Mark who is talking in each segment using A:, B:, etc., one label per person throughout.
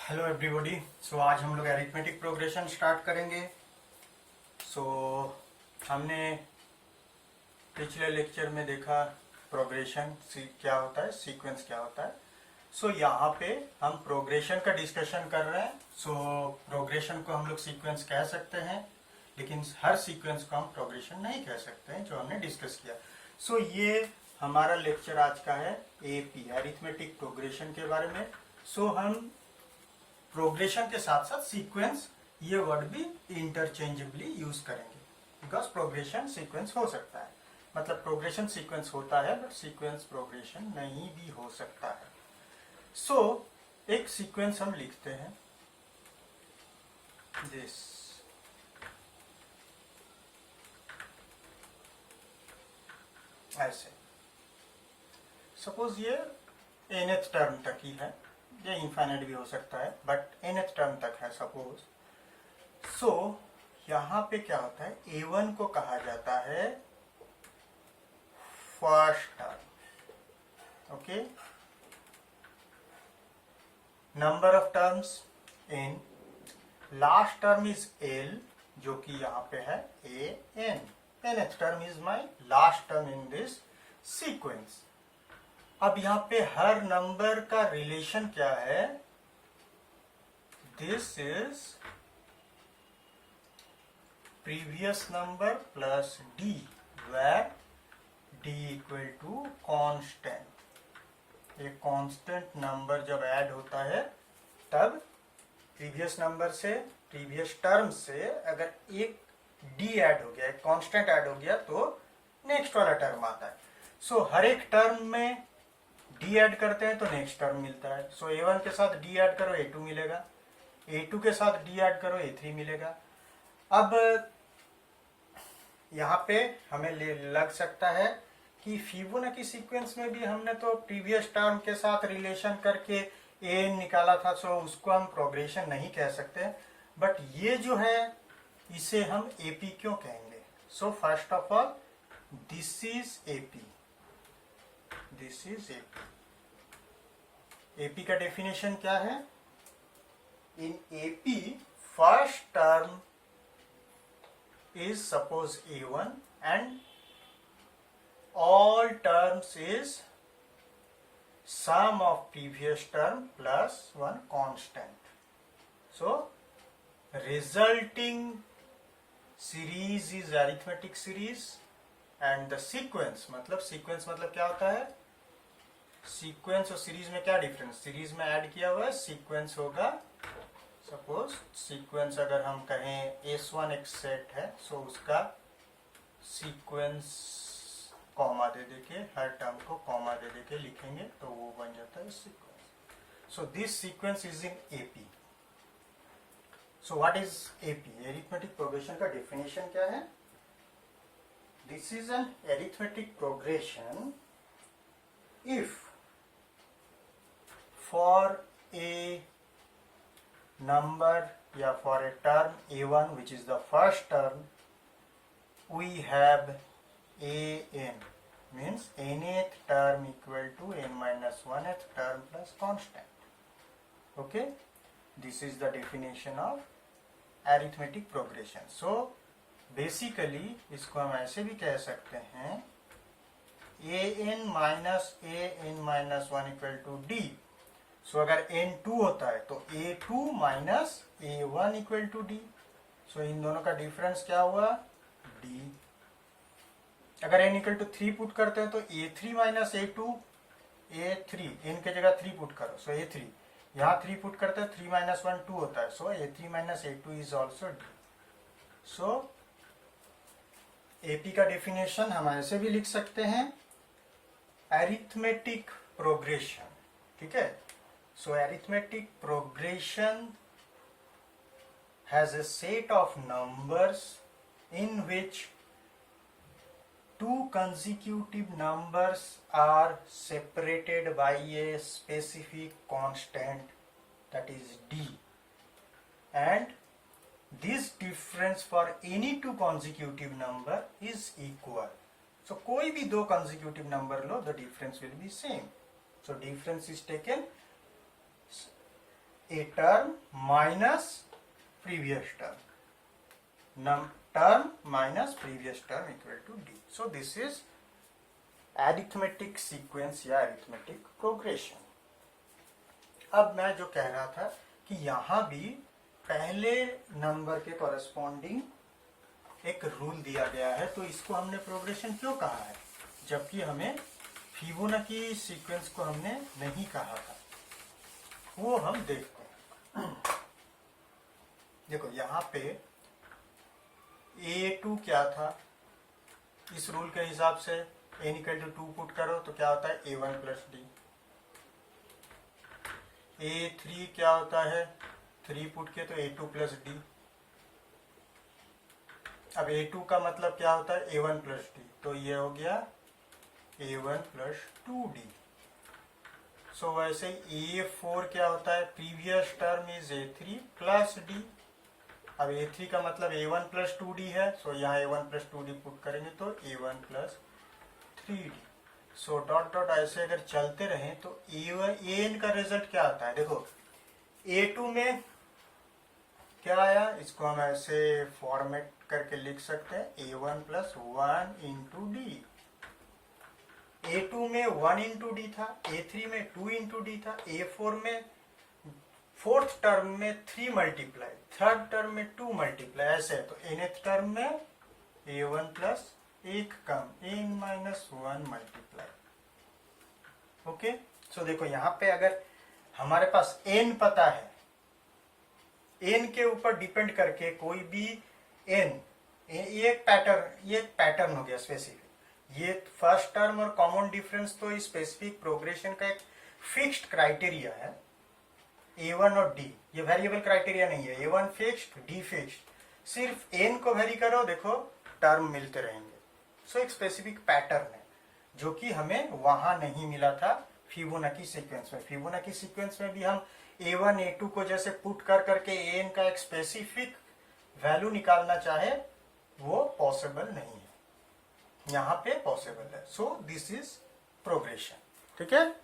A: Hello everybody. सो आज हम लोग अरिथमेटिक प्रोग्रेशन स्टार्ट करेंगे। सो हमने पिछले लेक्चर में देखा प्रोग्रेशन क्या होता है, सीक्वेंस क्या होता है। सो यहाँ पे हम प्रोग्रेशन का डिस्कशन कर रहे हैं। सो प्रोग्रेशन को हम लोग सीक्वेंस कह सकते हैं, लेकिन हर सीक्वेंस को हम प्रोग्रेशन नहीं कह सकते हैं, जो हमने डिस्कस किया। सो ये हमारा लेक्चर आज का है एपी, अरिथमेटिक प्रोग्रेशन के बारे में। सो हम प्रोग्रेशन के साथ साथ सीक्वेंस ये वर्ड भी इंटरचेंजेबली यूज करेंगे, बिकॉज प्रोग्रेशन सीक्वेंस हो सकता है। मतलब प्रोग्रेशन सीक्वेंस होता है, बट सीक्वेंस प्रोग्रेशन नहीं भी हो सकता है। सो एक सीक्वेंस हम लिखते हैं दिस, ऐसे। सपोज ये nth टर्म तक ही है, ये इनफाइनाइट भी हो सकता है, बट nth टर्म तक है सपोज। सो यहाँ पे क्या होता है, a1 को कहा जाता है first term. Okay, number of terms n, last term is l, जो कि यहाँ पे है an। nth term is my last term in this sequence. अब यहाँ पे हर नंबर का रिलेशन क्या है, this is previous number plus d, where d equal to constant. एक कांस्टेंट नंबर जब ऐड होता है तब प्रीवियस नंबर से, प्रीवियस टर्म से अगर एक डी ऐड हो गया, एक कांस्टेंट ऐड हो गया, तो नेक्स्ट वाला टर्म आता है। सो हर एक टर्म में डी ऐड करते हैं तो नेक्स्ट टर्म मिलता है। सो a1 के साथ डी ऐड करो a2 मिलेगा, a2 के साथ डी ऐड करो a3 मिलेगा। अब यहाँ पे हमें लग सकता है कि फिबोनाची सीक्वेंस में भी हमने तो प्रीवियस टर्म के साथ रिलेशन करके an निकाला था, सो उसको हम प्रोग्रेशन नहीं कह सकते। बट ये जो है इसे हम एपी क्यों कहेंगे? So first of all this is AP, this is AP. AP का डेफिनेशन क्या है? In AP first term is suppose a1 and all terms is sum of previous term plus one constant. So resulting series is arithmetic series and the sequence, मतलब sequence मतलब क्या होता है? Sequence और series में क्या डिफरेंस? सीरीज में add किया हुआ है, सीक्वेंस होगा। सपोज सीक्वेंस अगर हम कहें S1 एक सेट है, सो उसका सीक्वेंस कॉमा दे देके, हर टर्म को कॉमा दे देके लिखेंगे तो वो बन जाता है sequence. So this sequence is in AP. So what is AP? Arithmetic progression का डेफिनेशन क्या है? This is an arithmetic progression if for a number या for a term a1 which is the first term we have an, means nth term equal to n minus 1th term plus constant. Okay, this is the definition of arithmetic progression. So basically इसको हम ऐसे भी कह सकते हैं an minus 1 equal to d. सो अगर n2 होता है तो a2 minus a1 equal to d. सो इन दोनों का डिफरेंस क्या हुआ? d. अगर n equal to 3 पुट करते हैं तो a3 minus a2, a3, n के जगह 3 पुट करो, सो a3। यहाँ 3 पुट करते हैं, 3 minus 1 2 होता है, सो a3 minus a2 is also d. So AP का डेफिनेशन हम ऐसे भी लिख सकते हैं, अरिथमेटिक प्रोग्रेशन। ठीक है, so arithmetic progression has a set of numbers in which two consecutive numbers are separated by a specific constant, that is d, and this difference for any two consecutive number is equal. So कोई भी दो consecutive number low, the difference will be same. So difference is taken a term minus previous term. Term minus previous term equal to d. So this is arithmetic sequence या arithmetic progression. अब मैं जो कह रहा था कि यहाँ भी पहले नंबर के कॉरेस्पॉन्डिंग एक रूल दिया गया है, तो इसको हमने प्रोग्रेशन क्यों कहा है, जबकि हमें फिबोनाची सीक्वेंस को हमने नहीं कहा था. वो हम देखते हैं. देखो यहाँ पे A2 क्या था, इस रूल के हिसाब से n इक्वल टू 2 पुट करो तो क्या होता है A1 प्लस डी. A3 क्या होता है, 3 पुट के तो A2 प्लस डी. अब A2 का मतलब क्या होता है A1 प्लस डी, तो ये हो गया A1 प्लस 2D. सो वैसे ही A4 क्या होता है, previous term is A3 plus D. अब A3 का मतलब A1 प्लस 2D है, सो यहाँ A1 प्लस 2D पुट करेंगे तो A1 plus 3D. So dot dot ऐसे अगर चलते रहें तो An का रिजल्ट क्या आता है. देखो A2 में क्या आया, इसको हम ऐसे फॉर्मेट करके लिख सकते हैं A1 plus 1 into D. A2 में 1 इंटू डी था, A3 में 2 इंटू डी था, A4 में फोर्थ टर्म में 3 मल्टीप्लाई, थर्ड टर्म में 2 मल्टीप्लाई, ऐसे है. तो nth टर्म में A1 प्लस एक कम n माइनस 1 मल्टीप्लाई. ओके, सो देखो यहाँ पे अगर हमारे पास n पता है, n के ऊपर डिपेंड करके कोई भी n, ये एक पैटर्न हो गया स्पेसिफिक. ये फर्स्ट टर्म और कॉमन डिफरेंस तो इस स्पेसिफिक प्रोग्रेशन का एक फिक्स्ड क्राइटेरिया है. A1 और D ये वेरिएबल क्राइटेरिया नहीं है. A1 fixed, D fixed. सिर्फ n को वेरी करो, देखो टर्म मिलते रहेंगे. सो एक स्पेसिफिक पैटर्न है जो कि हमें वहां नहीं मिला था फिबोनाची सीक्वेंस में. फिबोनाची सीक्वेंस में भी हम A1 A2 को जैसे पुट कर करके an का एक स्पेसिफिक वैल्यू निकालना चाहे वो पॉसिबल नहीं है. यहाँ पे पॉसिबल है. So this is progression. ठीक है,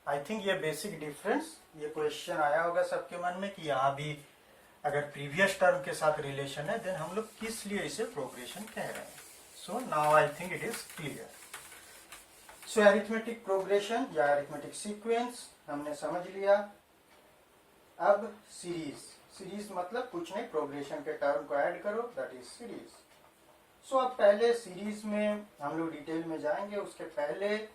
A: आई थिंक ये बेसिक डिफरेंस, ये क्वेश्चन आया होगा सबके मन में कि यहाँ भी अगर प्रीवियस टर्म के साथ रिलेशन है देन हम लोग किस लिए इसे प्रोग्रेशन कह रहे हैं. So now I think it is clear. So arithmetic progression या अरिथमेटिक सीक्वेंस हमने समझ लिया. अब सीरीज मतलब कुछ नहीं, प्रोग्रेशन के टर्म को ऐड करो, दैट इज सीरीज. सो अब पहले सीरीज में हम लोग डिटेल में जाएंगे, उसके पहले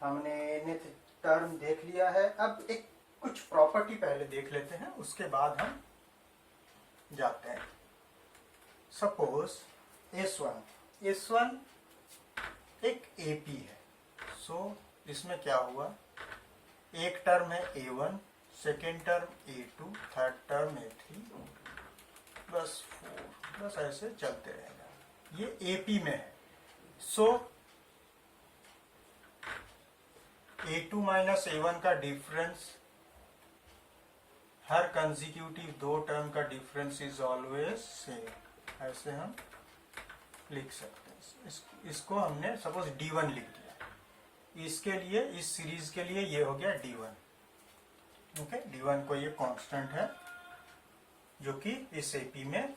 A: हमने nth टर्म देख लिया है. अब एक कुछ प्रॉपर्टी पहले देख लेते हैं, उसके बाद हम जाते हैं. सपोज S1 एक AP है. सो इसमें क्या हुआ, एक टर्म है A1, second term A2, third term A3 plus 4, बस ऐसे चलते रहेगा. ये AP में है. सो A2 माइनस A1 का डिफरेंस, हर कंसेक्यूटिव दो टर्म का डिफरेंस इज ऑलवेज सेम, ऐसे हम लिख सकते हैं. इसको हमने सपोज D1 लिख दिया. इसके लिए, इस सीरीज के लिए ये हो गया D1. ओके, D1 को ये कांस्टेंट है जो कि इस AP में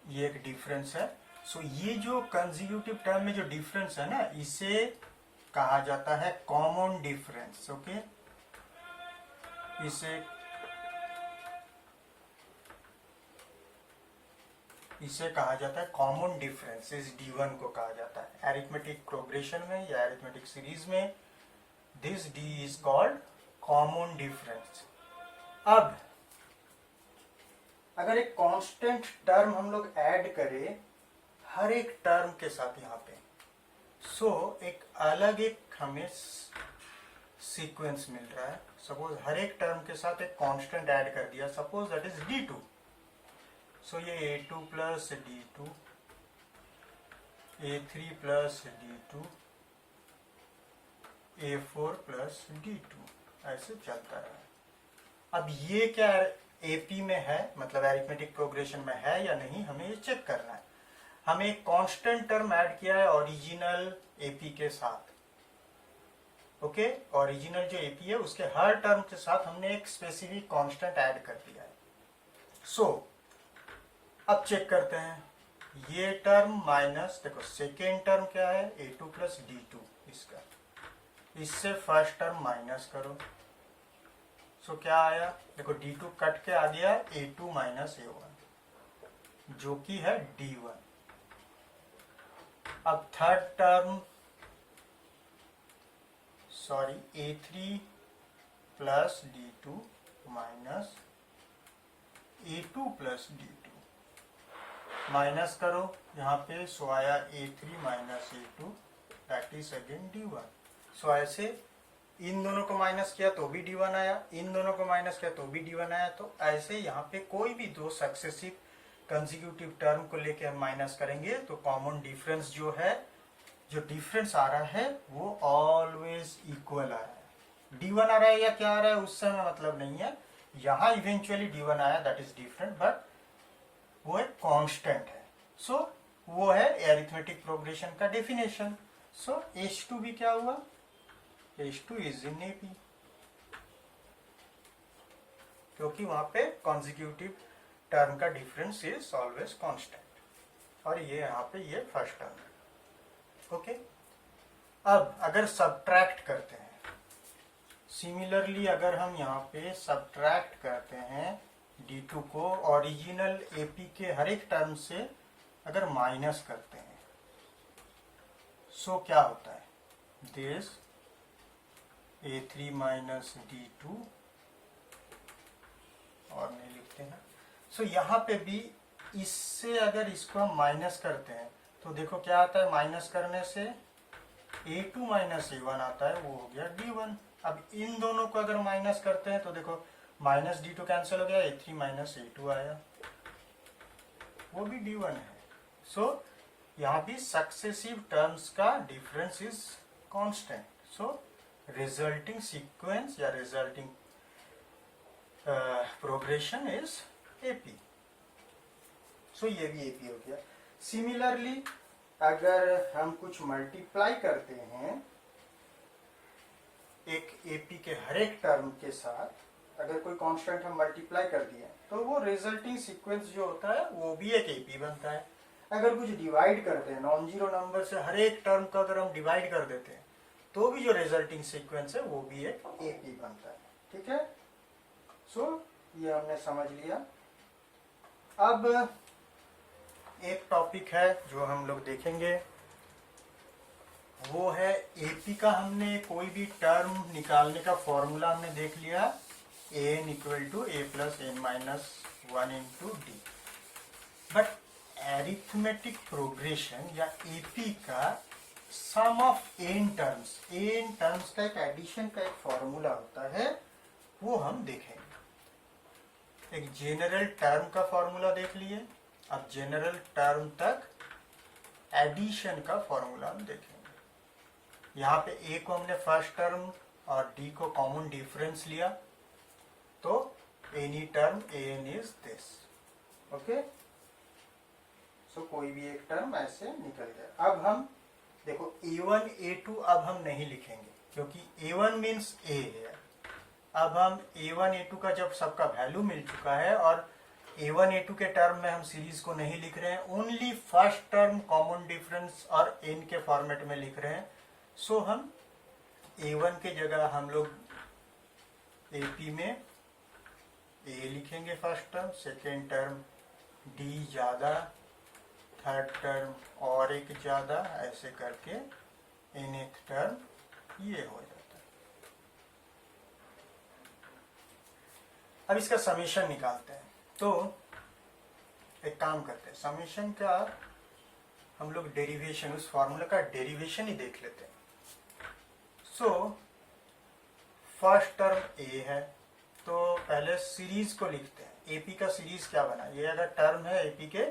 A: ये एक डिफरेंस है. सो ये जो कंसेक्यूटिव टर्म में जो डिफरेंस है ना, इसे कहा जाता है कॉमन डिफरेंस. ओके, इसे कहा जाता है कॉमन डिफरेंस. इस D1 को कहा जाता है अरिथमेटिक प्रोग्रेशन में या अरिथमेटिक सीरीज में. This D is called common difference. अब अगर एक कांस्टेंट टर्म हम लोग ऐड करें हर एक टर्म के साथ यहाँ पे, सो एक अलग एक हमें सीक्वेंस मिल रहा है. सपोज हर एक टर्म के साथ एक कांस्टेंट ऐड कर दिया, सपोज दैट इज D2. सो ये A2 plus D2, A3 plus D2, A4 plus D2, ऐसे चलता रहा. अब ये क्या AP में है, मतलब अरिथमेटिक प्रोग्रेशन में है या नहीं, हमें ये चेक करना है. हमें एक कांस्टेंट टर्म ऐड किया है ओरिजिनल AP के साथ. ओके, ओरिजिनल जो एपी है उसके हर टर्म के साथ हमने एक स्पेसिफिक कांस्टेंट ऐड कर दिया है। सो अब चेक करते हैं, ये टर्म माइनस, देखो सेकेंड टर्म क्या है, a2 प्लस d2, इसका इससे फर्स्ट टर्म माइनस करो। सो क्या आया, देखो d2 कट के आ गया a2 माइनस a1 जो कि है d1। अब third term, sorry a3 plus d2 minus a2 plus d2, minus करो यहाँ पे, सो आया a3 minus a2 that is again d1। सो ऐसे इन दोनों को माइनस किया तो भी d1 आया, इन दोनों को माइनस किया तो भी d1 आया। तो ऐसे यहाँ पे कोई भी दो सक्सेसिव कंसेक्यूटिव टर्म को लेके हम माइनस करेंगे तो कॉमन डिफरेंस जो है, जो डिफरेंस आ रहा है वो ऑलवेज इक्वल आ रहा है। d1 आ रहा है या क्या आ रहा है उससे हमें मतलब नहीं है, यहाँ इवेंचुअली d1 आया दैट इज डिफरेंट, बट वो एक कांस्टेंट है। सो वो है एरिथमेटिक प्रोग्रेशन का डेफिनेशन। सो H2 भी क्या हुआ, H2 इज इन AP, क्योंकि वहां पे कॉन्जिक्यूटिव टर्म का डिफरेंस इज ऑलवेज कांस्टेंट, और ये यहाँ पे ये फर्स्ट टर्म है। ओके, अब अगर सब्ट्रैक्ट करते हैं, सिमिलरली अगर हम यहाँ पे सब्ट्रैक्ट करते हैं d2 को ओरिजिनल AP के हर एक टर्म से अगर माइनस करते हैं, सो क्या होता है, दिस a3 माइनस d2, और नहीं लिखते हैं। सो यहाँ पे भी इससे अगर इसको हम माइनस करते हैं तो देखो क्या आता है, माइनस करने से a2 माइनस a1 आता है, वो हो गया d1। अब इन दोनों को अगर माइनस करते हैं तो देखो माइनस d2 कैंसिल हो गया, a3 माइनस a2 आया, वो भी d1 है। सो यहाँ भी सक्सेसिव टर्म्स का difference is constant, so resulting sequence या रिजल्टिंग प्रोग्रेशन इज AP। सो ये भी AP हो गया। सिमिलरली अगर हम कुछ मल्टीप्लाई करते हैं एक AP के हर एक टर्म के साथ, अगर कोई कांस्टेंट हम मल्टीप्लाई कर दिए तो वो रिजल्टिंग सीक्वेंस जो होता है वो भी एक AP बनता है। अगर कुछ डिवाइड करते हैं, नॉन जीरो नंबर से हर एक टर्म को अगर हम डिवाइड कर देते हैं तो भी जो रिजल्टिंग सीक्वेंस है वो भी एक AP बनता है। ठीक है, सो ये हमने समझ लिया। अब एक टॉपिक है जो हम लोग देखेंगे, वो है AP का हमने कोई भी टर्म निकालने का फॉर्मूला हमने देख लिया, an equal to a plus n minus 1 into d. But arithmetic progression या AP का सम ऑफ n टर्म्स का एक एडिशन का एक फॉर्मूला होता है, वो हम देखेंगे। एक जेनरल टर्म का फॉर्मूला देख लिए, अब जेनरल टर्म तक एडिशन का फॉर्मूला हम देखेंगे। यहाँ पे a को हमने फर्स्ट टर्म और d को कॉमन डिफरेंस लिया, तो any term an is this. Okay, so कोई भी एक टर्म ऐसे निकल गया। अब हम देखो a1 a2 अब हम नहीं लिखेंगे क्योंकि a1 मीन्स a है। अब हम a1 a2 का जब सबका वैल्यू मिल चुका है और a1 a2 के टर्म में हम सीरीज को नहीं लिख रहे हैं, only first term common difference और n के फॉर्मेट में लिख रहे हैं। सो हम a1 के जगह हम लोग AP में a लिखेंगे first term, second term d ज्यादा, थर्ड टर्म और एक ज्यादा, ऐसे करके nth टर्म ये हो जाता है। अब इसका समेशन निकालते हैं, तो एक काम करते हैं, समेशन का हम लोग डेरिवेशन, उस फॉर्मूला का डेरिवेशन ही देख लेते हैं। सो फर्स्ट टर्म a है, तो पहले सीरीज को लिखते हैं। AP का सीरीज क्या बना, ये अगर टर्म है AP के,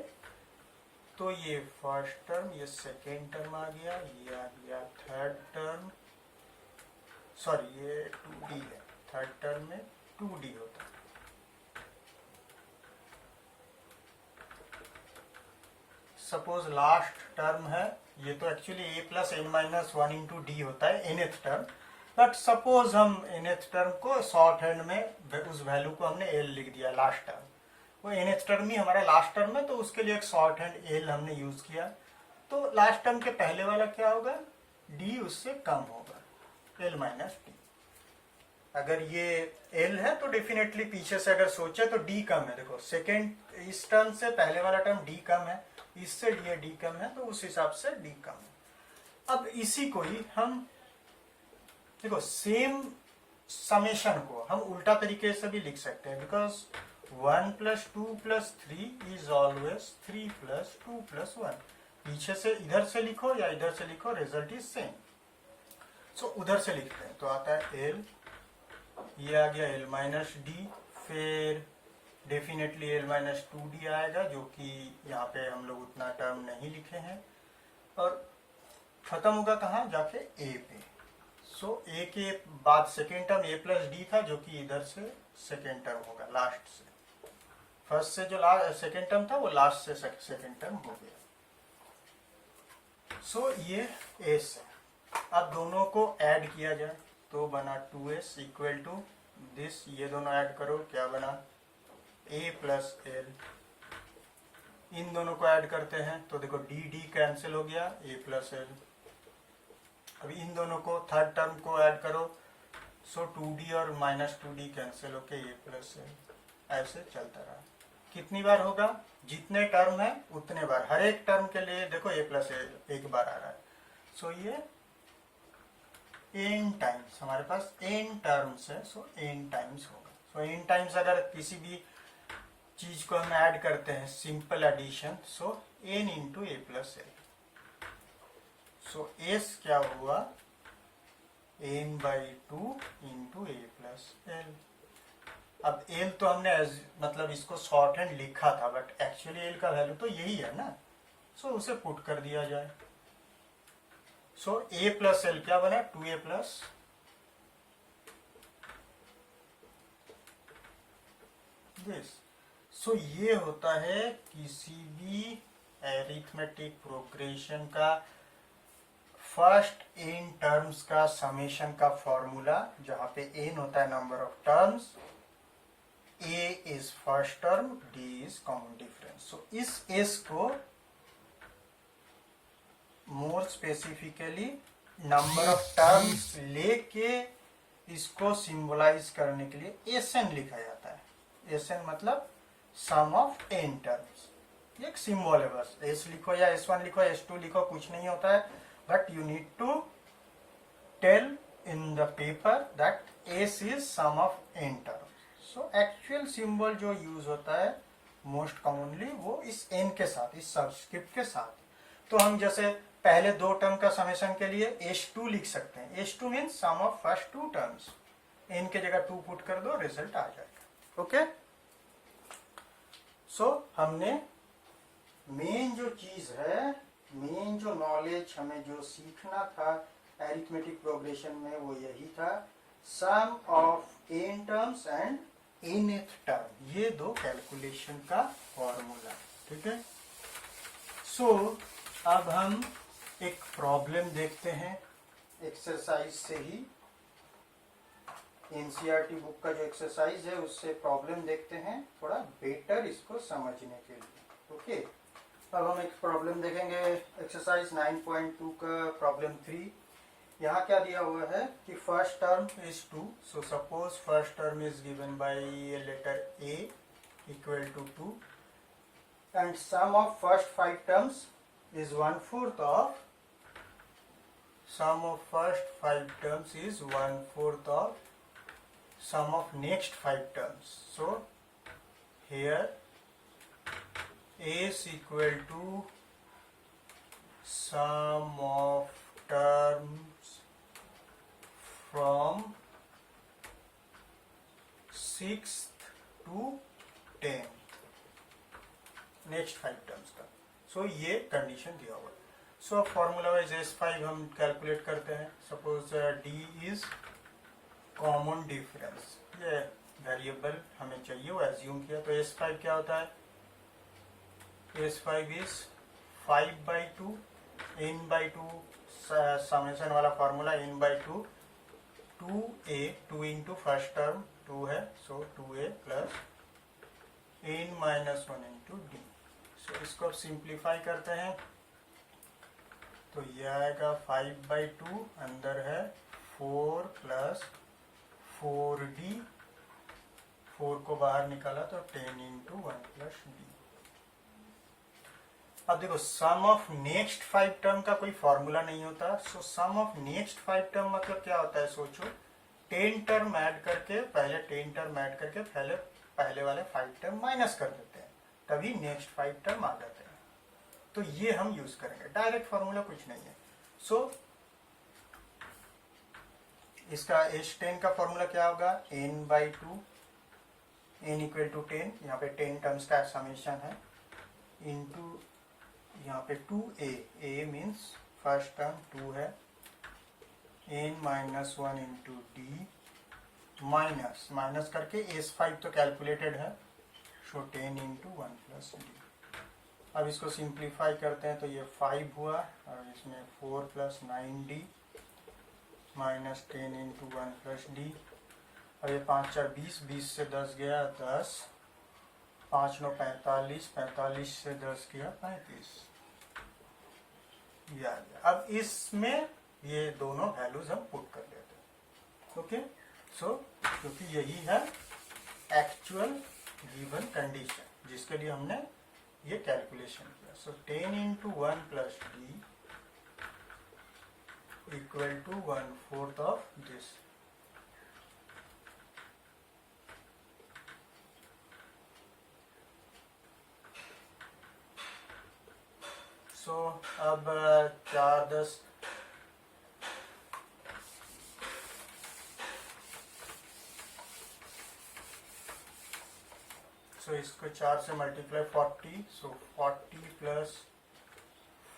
A: तो ये फर्स्ट टर्म, ये सेकेंड टर्म आ गया, ये आ गया थर्ड टर्म, सॉरी ये 2d है, थर्ड टर्म में 2d होता है। सपोज लास्ट टर्म है, ये तो actually a plus n minus 1 into D होता है nth टर्म, बट सपोज हम nth टर्म को शॉर्ट हैंड में उस वैल्यू को हमने l लिख दिया लास्ट टर्म, वो nth टर्म ही हमारा लास्ट टर्म है, तो उसके लिए एक शॉर्ट हैंड l हमने यूज किया, तो लास्ट टर्म के पहले वाला क्या होगा, d उससे कम होगा, l माइनस डी। अगर ये l है तो डेफिनेटली पीछे से अगर सोचे तो d कम है, देखो सेकेंड इस टर्म से पहले वाला टर्म d कम है, इससे ये d कम है, तो उस हिसाब से d कम है। अब इसी को ही हम देखो सेम समेशन को हम उल्टा तरीके से भी लिख सकते हैं, because 1 plus 2 plus 3 is always 3 plus 2 plus 1। पीछे से इधर से लिखो या इधर से लिखो, रिजल्ट इज सेम। सो उधर से लिखते हैं तो आता है l, ये आ गया l माइनस डी, फिर डेफिनेटली l माइनस 2d आएगा, जो कि यहाँ पे हम लोग उतना टर्म नहीं लिखे हैं, और खत्म होगा कहाँ जाके a पे। सो a के बाद second term a plus D था, जो कि इधर से सेकेंड टर्म होगा लास्ट से, फर्स्ट से जो सेकेंड टर्म था वो लास्ट से सेकेंड टर्म हो गया। सो ये s है। अब दोनों को ऐड किया जाए तो बना 2s इक्वल टू दिस, ये दोनों ऐड करो क्या बना a प्लस l, इन दोनों को ऐड करते हैं तो देखो d d कैंसिल हो गया, a प्लस l। अब इन दोनों को थर्ड टर्म को ऐड करो, सो 2d और माइनस 2d कैंसिल होके a प्लस l, ऐसे चलता रहा। कितनी बार होगा, जितने टर्म है उतने बार, हर एक टर्म के लिए देखो a प्लस l एक बार आ रहा है। सो ये n टाइम्स, हमारे पास n टर्म्स है, सो n टाइम्स होगा। सो n टाइम्स अगर किसी भी चीज को हम ऐड करते हैं simple addition, so n into a plus l। So s क्या हुआ, n by 2 into a plus l। अब l तो हमने मतलब इसको शॉर्ट हैंड लिखा था, बट एक्चुअली l का वैल्यू तो यही है ना, सो उसे पुट कर दिया जाए। सो a प्लस l क्या बना, 2a प्लस दिस। सो ये होता है किसी भी एरिथमेटिक प्रोग्रेशन का फर्स्ट n टर्म्स का समेशन का फॉर्मूला, जहां पे n होता है number of terms, a is first term, d is common difference. So इस s को more specifically number of terms लेके इसको सिंबलाइज करने के लिए Sn लिखा जाता है। Sn मतलब सम ऑफ n टर्म्स, एक सिंबल है बस, s लिखो या s1 लिखो s2 लिखो, कुछ नहीं होता है, but you need to tell in the paper that s is sum of n terms. So actual symbol जो यूज होता है most commonly वो इस n के साथ, इस सबस्क्रिप्ट के साथ। तो हम जैसे पहले दो टर्म का समेशन के लिए h2 लिख सकते हैं, h2 means sum of first two terms, n के जगह 2 पुट कर दो, रिजल्ट आ जाएगा। ओके, सो हमने मेन जो चीज है, मेन जो नॉलेज हमें जो सीखना था एरिथमेटिक प्रोग्रेशन में, वो यही था, sum of n terms and nth term, ये दो कैलकुलेशन का फॉर्मूला। ठीक है, सो अब हम एक प्रॉब्लम देखते हैं एक्सरसाइज से ही, एनसीईआरटी बुक का जो एक्सरसाइज है उससे प्रॉब्लम देखते हैं, थोड़ा बेटर इसको समझने के लिए। ओके, अब हम एक प्रॉब्लम देखेंगे एक्सरसाइज 9.2 का प्रॉब्लम 3। यहाँ क्या दिया हुआ है कि first term is 2, so suppose first term is given by letter a equal to 2 and sum of first 5 terms is 1/4 of, sum of first 5 terms is 1/4 of sum of next 5 terms. So here is equal to sum of terms from 6th to 10th, next 5 terms का। सो ये condition दिया हुआ है। So formula wise S5 हम calculate करते हैं। Suppose D is common difference, ये variable हमें चाहिए, वो एज्यूम किया, तो S5 क्या होता है, S5 is 5/2 n/2 समेशन वाला formula, n/2 2a, 2 into first term 2 है, so 2a plus n minus 1 into d. So इसको अब सिंप्लीफाई करते हैं तो ये आएगा 5/2, अंदर है 4 प्लस 4d, 4 को बाहर निकाला तो 10 इंटू 1 प्लस डी। अब देखो सम ऑफ नेक्स्ट 5 टर्म का कोई फॉर्मूला नहीं होता, सो सम ऑफ नेक्स्ट 5 टर्म मतलब क्या होता है, सोचो 10 टर्म ऐड करके पहले वाले 5 टर्म माइनस कर देते हैं, तभी नेक्स्ट 5 टर्म आ जाते हैं। तो ये हम यूज करेंगे, डायरेक्ट फॉर्मूला कुछ नहीं है। सो इसका H10 का फॉर्मूला क्या होगा, n/2, n इक्वल टू 10, यहाँ पे 10 टर्म्स का समेशन है, इंटू यहाँ पे 2a, a means first term 2 है, n minus 1 into D, minus करके S5 तो कैलकुलेटेड है, सो 10 इंटू 1 प्लस डी। अब इसको सिंप्लीफाई करते हैं तो ये 5 हुआ और इसमें 4 plus 9d minus 10 into 1 plus D, और ये 5 4 20, 20 से 10 गया 10, 5 9 45, 45 से 10 गया 35, ये आ गया। अब इसमें ये दोनों वैल्यूज हम पुट कर लेते हैं, ओके। सो क्योंकि यही है एक्चुअल गिवन कंडीशन जिसके लिए हमने ये कैलकुलेशन किया। So 10 into 1 plus d equal to 1/4 of this. So अब 4 10 सो इसको 4 से multiply 40, so 40 plus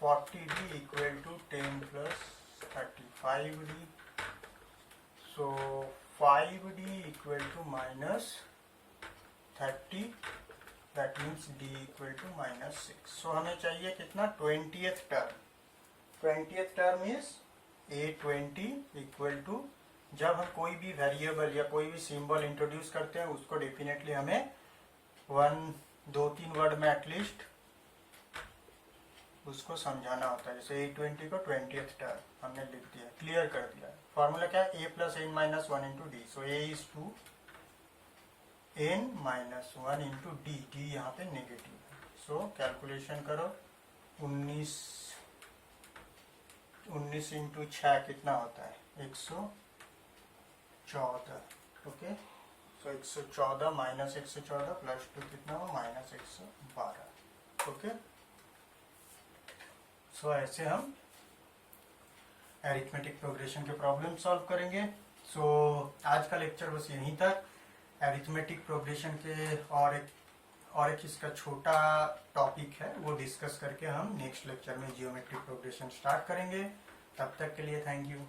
A: 40d equal to 10 plus 35d, so 5d equal to minus 30, that means d equal to minus 6। So हमें चाहिए कितना, 20th term. 20th term is a20 equal to, जब हम कोई भी वेरिएबल या कोई भी सिंबल इंट्रोड्यूस करते हैं उसको डेफिनेटली हमें 2-3 वर्ड में एटलीस्ट उसको समझाना होता है। जैसे a20 को 20th टर्म हमने लिख दिया, क्लियर कर दिया। फॉर्मूला क्या है, a plus n minus 1 into d, so a is two n minus 1 into d, d यहाँ पे नेगेटिव है। सो कैलकुलेशन करो, 19 इंटू 6 कितना होता है, 114, ओके। सो 114 माइनस 114 प्लस 2 कितना हो, माइनस 112, ओके। सो ऐसे हम एरिथमेटिक प्रोग्रेशन के प्रॉब्लम सॉल्व करेंगे। सो आज का लेक्चर बस यहीं तक। एरिथमेटिक प्रोग्रेशन के और एक इसका छोटा टॉपिक है वो डिस्कस करके हम नेक्स्ट लेक्चर में जियोमेट्रिक प्रोग्रेशन स्टार्ट करेंगे। तब तक के लिए थैंक यू।